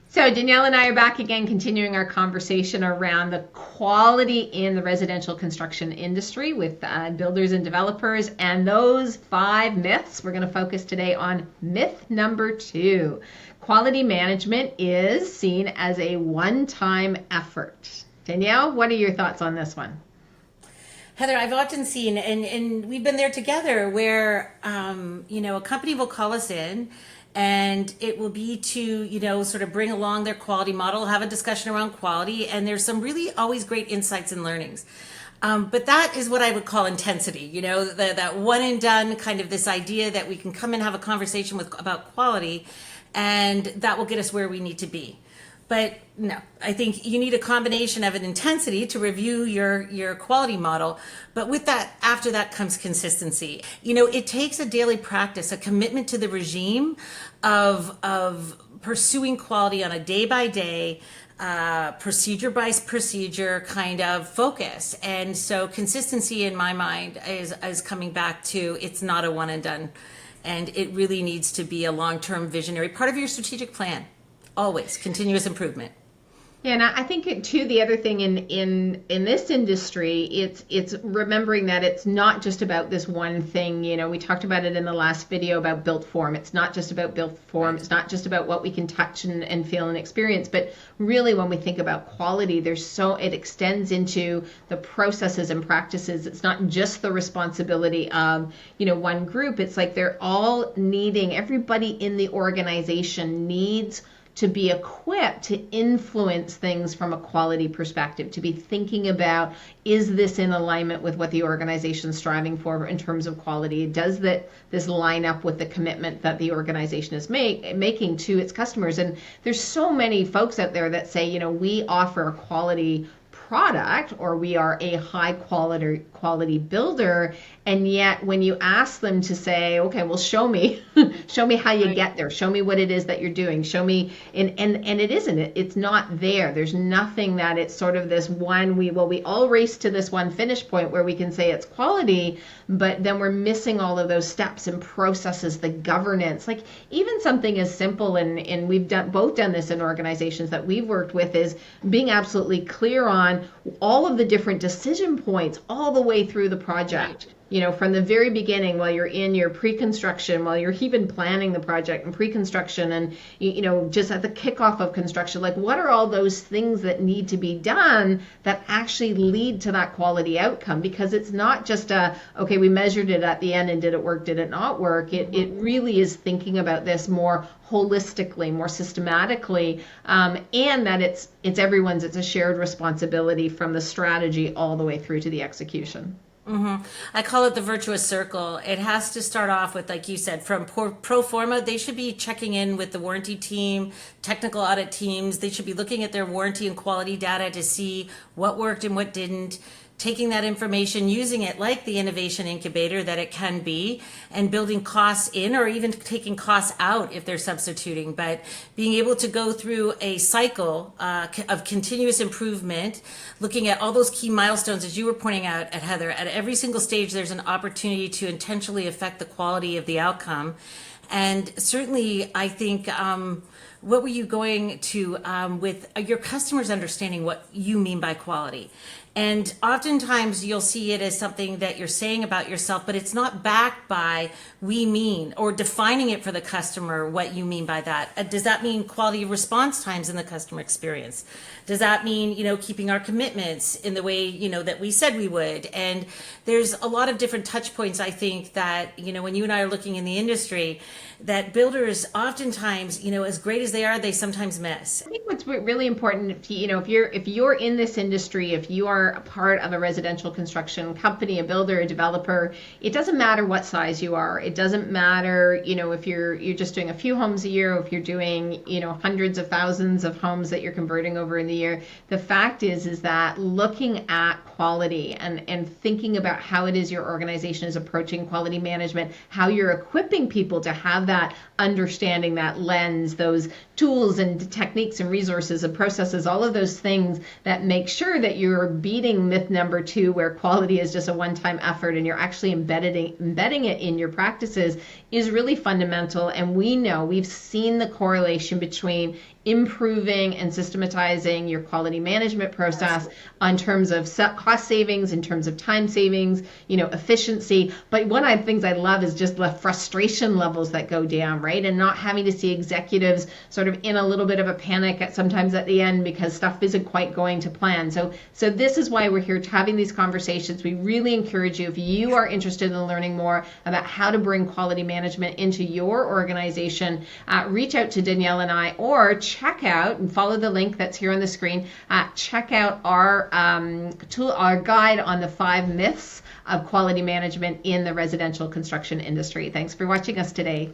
So Danielle and I are back again, continuing our conversation around the quality in the residential construction industry with builders and developers, and those 5 myths. We're going to focus today on myth number 2. Quality management is seen as a one-time effort. Danielle, what are your thoughts on this one? Heather, I've often seen, and we've been there together, where a company will call us in, and it will be to sort of bring along their quality model, have a discussion around quality, and there's some really always great insights and learnings. But that is what I would call intensity, that one and done kind of this idea that we can come and have a conversation about quality, and that will get us where we need to be. But no, I think you need a combination of an intensity to review your quality model. But with that, after that comes consistency. It takes a daily practice, a commitment to the regime of pursuing quality on a day by day, procedure by procedure kind of focus. And so consistency in my mind is coming back to, it's not a one and done. And it really needs to be a long-term visionary part of your strategic plan. Always continuous improvement. Yeah, and I think too, the other thing in this industry, it's remembering that it's not just about this one thing. We talked about it in the last video about built form. It's not just about built form. It's not just about what we can touch and feel and experience. But really, when we think about quality, it extends into the processes and practices. It's not just the responsibility of one group. It's like they're all needing. Everybody in the organization needs to be equipped to influence things from a quality perspective, to be thinking about, is this in alignment with what the organization's striving for in terms of quality? Does this line up with the commitment that the organization is making to its customers? And there's so many folks out there that say, we offer a quality product, or we are a high quality builder, and yet when you ask them to say, okay, well, show me how you get there, show me what it is that you're doing, show me, and it isn't, it's not there. There's nothing that it's sort of this one, we all race to this one finish point where we can say it's quality, but then we're missing all of those steps and processes, the governance. Like even something as simple, and we've both done this in organizations that we've worked with, is being absolutely clear on all of the different decision points all the way through the project. From the very beginning, while you're in your pre-construction, while you're even planning the project and pre-construction, and just at the kickoff of construction, like what are all those things that need to be done that actually lead to that quality outcome? Because it's not just okay, we measured it at the end and did it work, did it not work? It really is thinking about this more holistically, more systematically, and that it's everyone's, it's a shared responsibility from the strategy all the way through to the execution. Mm-hmm. I call it the virtuous circle. It has to start off with, like you said, from pro forma. They should be checking in with the warranty team, technical audit teams. They should be looking at their warranty and quality data to see what worked and what didn't, taking that information, using it like the innovation incubator that it can be, and building costs in, or even taking costs out if they're substituting. But being able to go through a cycle of continuous improvement, looking at all those key milestones, as you were pointing out, at Heather, at every single stage, there's an opportunity to intentionally affect the quality of the outcome. And certainly, I think, what were you going to with your customers understanding what you mean by quality? And oftentimes you'll see it as something that you're saying about yourself, but it's not backed by we mean, or defining it for the customer what you mean by that. Does that mean quality of response times in the customer experience? Does that mean, keeping our commitments in the way, that we said we would? And there's a lot of different touch points, I think, that, when you and I are looking in the industry, that builders oftentimes, as great as they are, they sometimes miss. I think what's really important, if you're in this industry, if you are a part of a residential construction company, a builder, a developer, it doesn't matter what size you are. It doesn't matter, if you're just doing a few homes a year, or if you're doing, hundreds of thousands of homes that you're converting over in the year. The fact is that looking at quality and thinking about how it is your organization is approaching quality management, how you're equipping people to have that understanding, that lens, those tools and techniques and resources and processes, all of those things that make sure that you're beating myth number 2, where quality is just a one-time effort and you're actually embedding it in your practices, is really fundamental. And we know, we've seen the correlation between improving and systematizing your quality management process in terms of cost savings, in terms of time savings, efficiency. But one of the things I love is just the frustration levels that go down, right? And not having to see executives sort of in a little bit of a panic sometimes at the end because stuff isn't quite going to plan. So this is why we're here having these conversations. We really encourage you, if you are interested in learning more about how to bring quality management into your organization, reach out to Danielle and I, or check out and follow the link that's here on the screen. Check out our guide on the 5 myths of quality management in the residential construction industry. Thanks for watching us today.